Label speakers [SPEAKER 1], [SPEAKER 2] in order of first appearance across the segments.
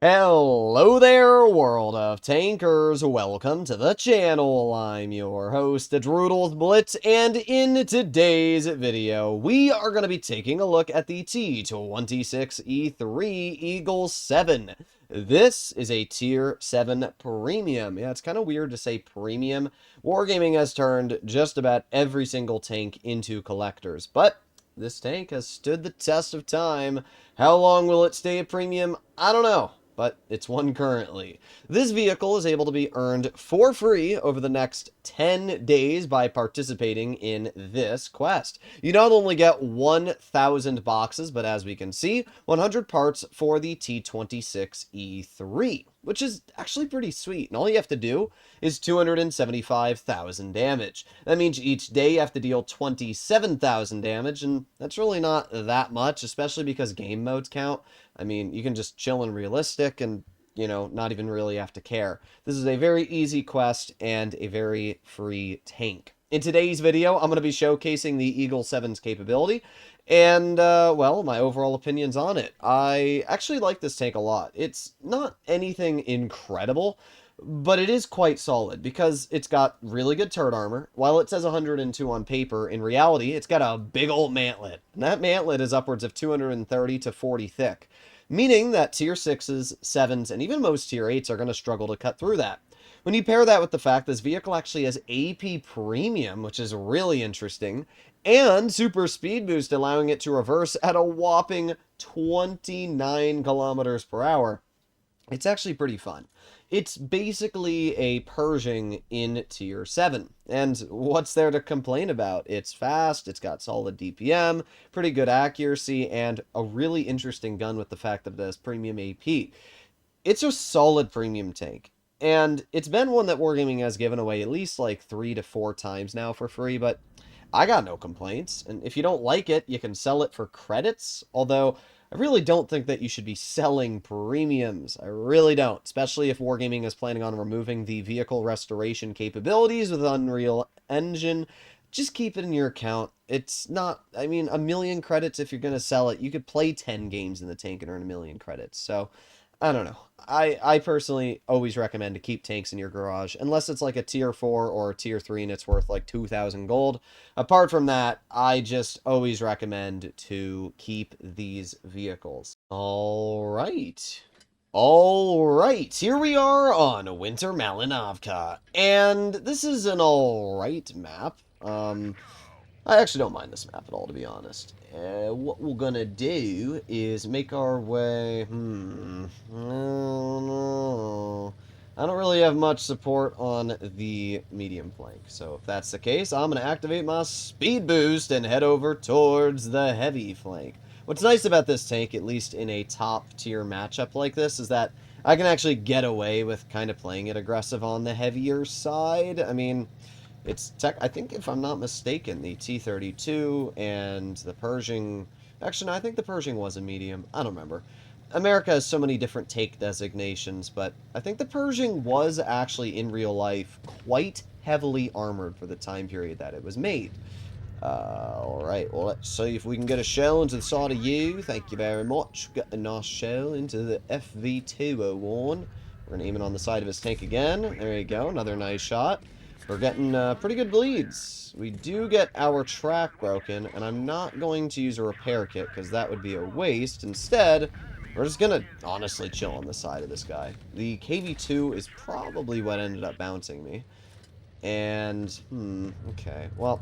[SPEAKER 1] Hello there, world of tankers. Welcome to the channel. I'm your host, Droodles Blitz, and in today's video, we are going to be taking a look at the T26E3 Eagle 7. This is a Tier 7 Premium. Yeah, it's kind of weird to say premium. Wargaming has turned just about every single tank into collectors, but this tank has stood the test of time. How long will it stay a premium? I don't know, but it's one currently. This vehicle is able to be earned for free over the next 10 days by participating in this quest. You not only get 1,000 boxes, but as we can see, 100 parts for the T26E3, which is actually pretty sweet. And all you have to do is 275,000 damage. That means each day you have to deal 27,000 damage, and that's really not that much, especially because game modes count. I mean, you can just chill in realistic and, not even really have to care. This is a very easy quest and a very free tank. In today's video, I'm going to be showcasing the Eagle 7's capability and, well, my overall opinions on it. I actually like this tank a lot. It's not anything incredible, but it is quite solid because it's got really good turret armor. While it says 102 on paper, in reality, it's got a big old mantlet. And that mantlet is upwards of 230 to 40 thick, meaning that Tier 6s, 7s, and even most Tier 8s are going to struggle to cut through that. When you pair that with the fact this vehicle actually has AP Premium, which is really interesting, and Super Speed Boost allowing it to reverse at a whopping 29 kilometers per hour, it's actually pretty fun. It's basically a Pershing in Tier 7. And what's there to complain about? It's fast, it's got solid DPM, pretty good accuracy, and a really interesting gun with the fact that it has premium AP. It's a solid premium tank. And it's been one that Wargaming has given away at least like 3 to 4 times now for free, but I got no complaints. And if you don't like it, you can sell it for credits, although I really don't think that you should be selling premiums. I really don't, especially if Wargaming is planning on removing the vehicle restoration capabilities with Unreal Engine. Just keep it in your account. It's not, I mean, a million credits if you're going to sell it. You could play 10 games in the tank and earn a million credits. So, I don't know. I personally always recommend to keep tanks in your garage, unless it's like a Tier 4 or a Tier 3 and it's worth like 2,000 gold. Apart from that, I just always recommend to keep these vehicles. Alright, here we are on Winter Malinovka, and this is an alright map. I actually don't mind this map at all, to be honest. What we're gonna do is make our way... I don't really have much support on the medium flank, so if that's the case, I'm gonna activate my speed boost and head over towards the heavy flank. What's nice about this tank, at least in a top-tier matchup like this, is that I can actually get away with kind of playing it aggressive on the heavier side. I mean... I think if I'm not mistaken, the T32 and the Pershing... Actually, no, I think the Pershing was a medium. I don't remember. America has so many different take designations, but I think the Pershing was actually, in real life, quite heavily armored for the time period that it was made. Alright, well, let's see if we can get a shell into the side of you. Thank you very much. Got a nice shell into the FV201. We're going to aim it on the side of his tank again. There you go, another nice shot. We're getting pretty good bleeds. We do get our track broken, and I'm not going to use a repair kit because that would be a waste. Instead, we're just going to honestly chill on the side of this guy. The KV2 is probably what ended up bouncing me. And, okay. Well,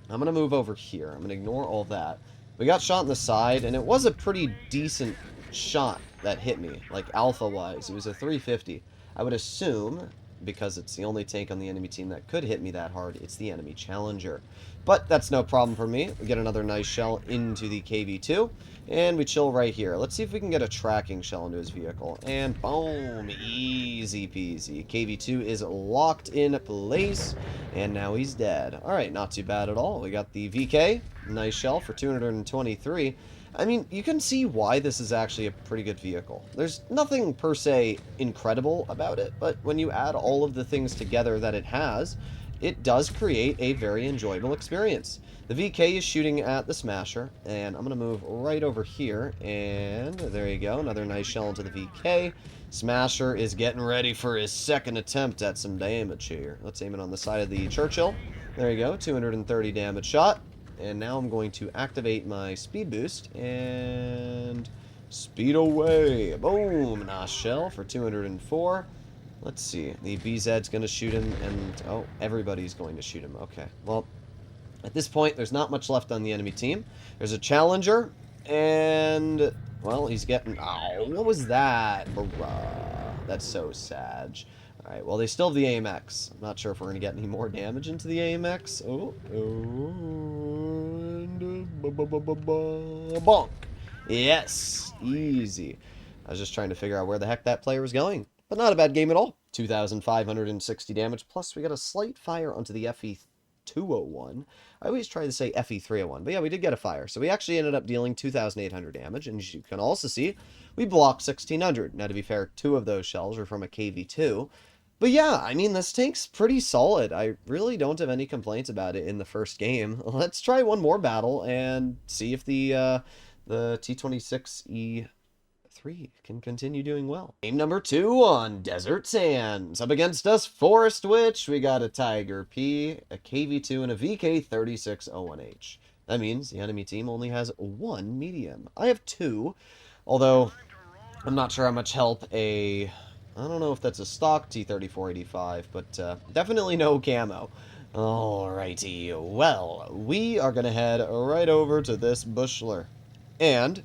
[SPEAKER 1] I'm going to move over here. I'm going to ignore all that. We got shot in the side, and it was a pretty decent shot that hit me, like alpha-wise. It was a 350. I would assume, because it's the only tank on the enemy team that could hit me that hard, it's the enemy Challenger. But that's no problem for me. We get another nice shell into the KV2, and we chill right here. Let's see if we can get a tracking shell into his vehicle. And boom, easy peasy. KV2 is locked in place, and now he's dead. Alright, not too bad at all. We got the VK, nice shell for 223. I mean, you can see why this is actually a pretty good vehicle. There's nothing per se incredible about it, but when you add all of the things together that it has, it does create a very enjoyable experience. The VK is shooting at the Smasher, and I'm going to move right over here, and there you go, another nice shell into the VK. Smasher is getting ready for his second attempt at some damage here. Let's aim it on the side of the Churchill. There you go, 230 damage shot. And now I'm going to activate my speed boost, and speed away. Boom, nice shell for 204. Let's see, the BZ's going to shoot him, and, oh, everybody's going to shoot him. Okay, well, at this point, there's not much left on the enemy team. There's a Challenger, and, well, he's getting... Oh, what was that? That's so sad. Alright, well, they still have the AMX. I'm not sure if we're going to get any more damage into the AMX. Oh, and... bonk. Yes, easy. I was just trying to figure out where the heck that player was going. But not a bad game at all. 2,560 damage, plus we got a slight fire onto the FE201. I always try to say FE301, but yeah, we did get a fire. So we actually ended up dealing 2,800 damage, and as you can also see, we blocked 1,600. Now, to be fair, 2 of those shells are from a KV2. But yeah, I mean, this tank's pretty solid. I really don't have any complaints about it in the first game. Let's try one more battle and see if the T26E3 can continue doing well. Game number 2 on Desert Sands. Up against us, Forest Witch. We got a Tiger P, a KV2, and a VK3601H. That means the enemy team only has 1 medium. I have 2, although I'm not sure how much help I don't know if that's a stock T3485, but definitely no camo. Alrighty, well, we are going to head right over to this Bushler. And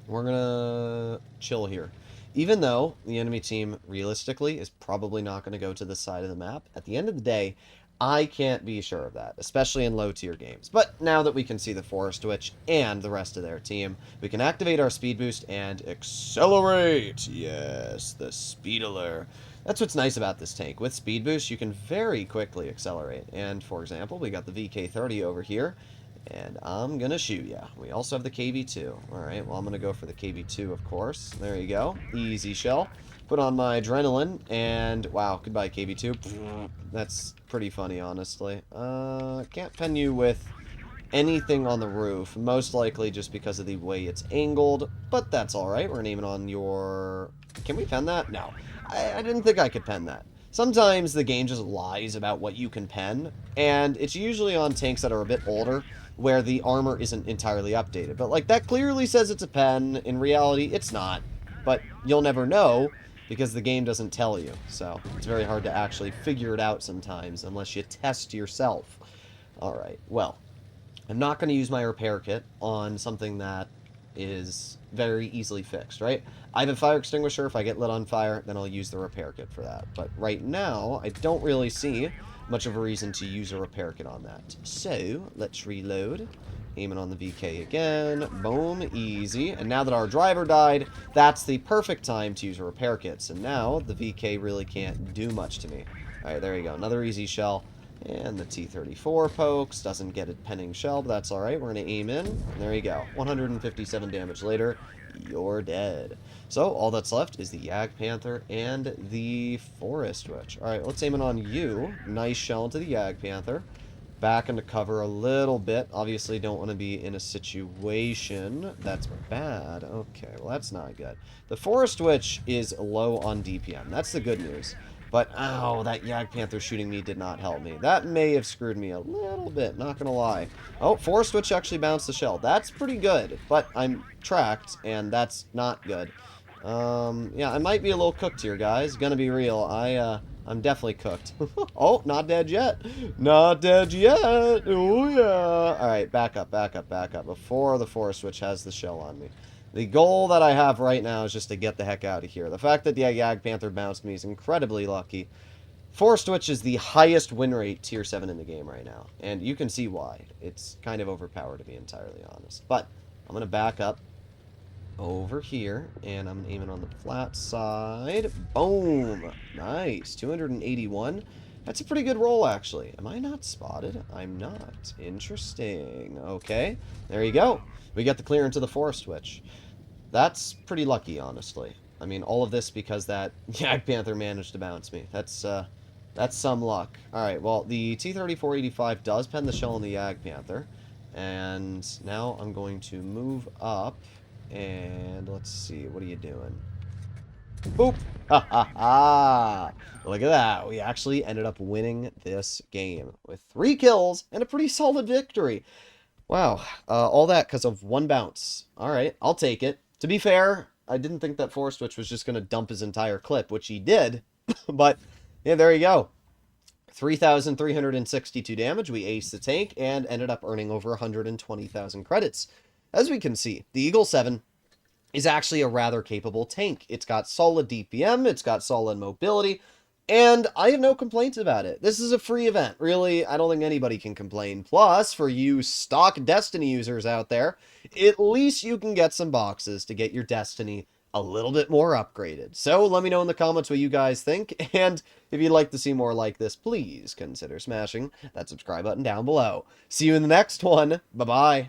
[SPEAKER 1] we're going to chill here. Even though the enemy team, realistically, is probably not going to go to this side of the map, at the end of the day, I can't be sure of that, especially in low-tier games. But now that we can see the Forest Witch and the rest of their team, we can activate our speed boost and accelerate! Yes, the Speedler. That's what's nice about this tank. With speed boost, you can very quickly accelerate. And, for example, we got the VK30 over here, and I'm gonna shoot ya. We also have the KV2. Alright, well, I'm gonna go for the KV2, of course. There you go. Easy shell. Put on my adrenaline, and wow, goodbye KV2. That's pretty funny, honestly. Can't pen you with anything on the roof, most likely just because of the way it's angled, but that's alright. We're aiming on your... Can we pen that? No. I didn't think I could pen that. Sometimes the game just lies about what you can pen, and it's usually on tanks that are a bit older, where the armor isn't entirely updated. But, like, that clearly says it's a pen. In reality, it's not. But you'll never know, because the game doesn't tell you. So it's very hard to actually figure it out sometimes unless you test yourself. Alright, well, I'm not going to use my repair kit on something that is very easily fixed, right? I have a fire extinguisher. If I get lit on fire, then I'll use the repair kit for that. But right now, I don't really see much of a reason to use a repair kit on that. So, let's reload. Aiming on the VK again. Boom. Easy. And now that our driver died, that's the perfect time to use a repair kit. So now, the VK really can't do much to me. Alright, there you go. Another easy shell. And the T34 pokes. Doesn't get a penning shell, but that's alright. We're going to aim in. And there you go. 157 damage later. You're dead. So, all that's left is the Yag Panther and the Forest Witch. Alright, let's aim it on you. Nice shell into the Yag Panther. Back into cover a little bit. Obviously, don't want to be in a situation that's bad. Okay, well, that's not good. The Forest Witch is low on DPM. That's the good news. But, ow, that Yag Panther shooting me did not help me. That may have screwed me a little bit, not gonna lie. Oh, Forest Witch actually bounced the shell. That's pretty good, but I'm tracked, and that's not good. Yeah, I might be a little cooked here, guys. Gonna be real. I'm definitely cooked. Oh, not dead yet. Not dead yet. Oh, yeah. Alright, back up, back up, back up. Before the Forest Witch has the shell on me. The goal that I have right now is just to get the heck out of here. The fact that the Yag Panther bounced me is incredibly lucky. Forest Witch is the highest win rate tier 7 in the game right now. And you can see why. It's kind of overpowered, to be entirely honest. But I'm going to back up over here, and I'm aiming on the flat side. Boom! Nice. 281. That's a pretty good roll, actually. Am I not spotted? I'm not. Interesting. Okay. There you go. We got the clear into the Forest Witch. That's pretty lucky, honestly. I mean, all of this because that Yag Panther managed to bounce me. That's That's some luck. Alright, well, the T-34-85 does pen the shell on the Ag Panther. And now I'm going to move up. And let's see, what are you doing? Boop! Ha ha ha! Look at that. We actually ended up winning this game with 3 kills and a pretty solid victory. Wow. All that because of 1 bounce. Alright, I'll take it. To be fair, I didn't think that Force Switch was just going to dump his entire clip, which he did. But, yeah, there you go. 3,362 damage. We aced the tank and ended up earning over 120,000 credits. As we can see, the Eagle 7 is actually a rather capable tank. It's got solid DPM, it's got solid mobility, and I have no complaints about it. This is a free event. Really, I don't think anybody can complain. Plus, for you stock Destiny users out there, at least you can get some boxes to get your Destiny a little bit more upgraded. So let me know in the comments what you guys think, and if you'd like to see more like this, please consider smashing that subscribe button down below. See you in the next one. Bye-bye.